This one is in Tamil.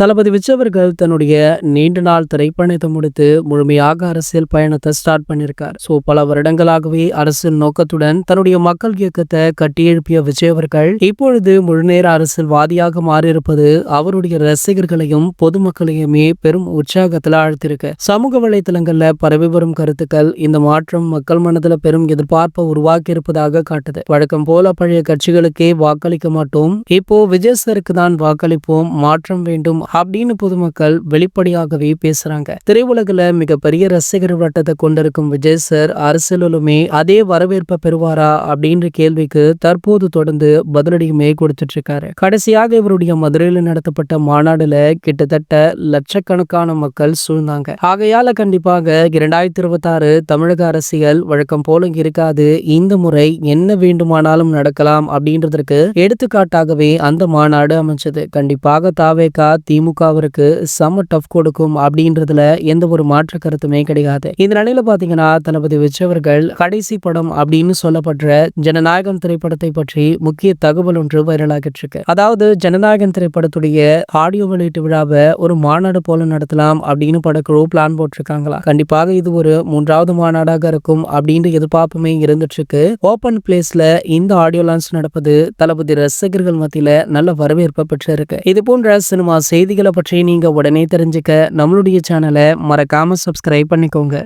தளபதி விஜய் அவர்கள் தன்னுடைய நீண்ட நாள் திரைப்பயணத்தை முடித்து முழுமையாக அரசியல் பயணத்தை ஸ்டார்ட் பண்ணியிருக்கார். பல வருடங்களாகவே அரசியல் நோக்கத்துடன் தன்னுடைய மக்கள் இயக்கத்தை கட்டியெழுப்பிய விஜய் அவர்கள் இப்பொழுது முழுநேர அரசியல்வாதியாக மாறியிருப்பது அவருடைய ரசிகர்களையும் பொதுமக்களையுமே பெரும் உற்சாகத்தில் ஆழ்த்திருக்கு. சமூக வலைதளங்கள்ல பரவி வரும் கருத்துக்கள் இந்த மாற்றம் மக்கள் மனதில் பெரும் எதிர்பார்ப்பை உருவாக்கி இருப்பதாக காட்டுது. வழக்கம் போல பழைய கட்சிகளுக்கே வாக்களிக்க மாட்டோம், இப்போ விஜய் சருக்கு தான் வாக்களிப்போம், மாற்றம் வேண்டும் அப்படின்னு பொதுமக்கள் வெளிப்படையாகவே பேசுறாங்க. திரையுலகில் மிகப்பெரிய ரசிகர் வட்டத்தை கொண்டிருக்கும் விஜய் சார் அரசியலுமே அதே வரவேற்பை பெறுவாரா அப்படின்ற கேள்விக்கு தற்போது தொடர்ந்து பதிலடியுமே கொடுத்துட்டு இருக்காரு. கடைசியாக இவருடைய மதுரையில் நடத்தப்பட்ட மாநாடுல கிட்டத்தட்ட லட்சக்கணக்கான மக்கள் சூழ்ந்தாங்க. ஆகையால கண்டிப்பாக 2026 தமிழக அரசியல் வழக்கம் போல இருக்காது, இந்த முறை என்ன வேண்டுமானாலும் நடக்கலாம் அப்படின்றதற்கு எடுத்துக்காட்டாகவே அந்த மாநாடு அமைச்சது. கண்டிப்பாக தாவேகா திமுகவிற்கு செம டஃப் கொடுக்கும் அப்படின்றதுல எந்த ஒரு மாற்று கருத்துமே கிடையாது. இந்த நிலையில பாத்தீங்கன்னா தளபதி விஜய் அவர்கள் கடைசி படம் அப்படின்னு சொல்லப்படுற ஜனநாயகன் திரைப்படத்தை பற்றி முக்கிய தகவல் ஒன்று வைரலாகிட்டு இருக்கு. அதாவது ஜனநாயகன் திரைப்படத்துடைய ஆடியோ வெளியீட்டு விழாவை ஒரு மாநாடு போல நடத்தலாம் அப்படின்னு படக்குழு பிளான் போட்டிருக்காங்களா. கண்டிப்பாக இது ஒரு 3வது மாநாடாக இருக்கும் அப்படின்ற எதிர்பார்ப்புமே இருந்துட்டு இருக்கு. ஓபன் பிளேஸ்ல இந்த ஆடியோ லான்ச் நடப்பது தளபதி ரசிகர்கள் மத்தியில நல்ல வரவேற்பை பெற்று இருக்கு. இது போன்ற சினிமா செய்திகளை பற்றி நீங்க உடனே தெரிஞ்சுக்க நம்மளுடைய சேனலை மறக்காம சப்ஸ்கிரைப் பண்ணிக்கோங்க.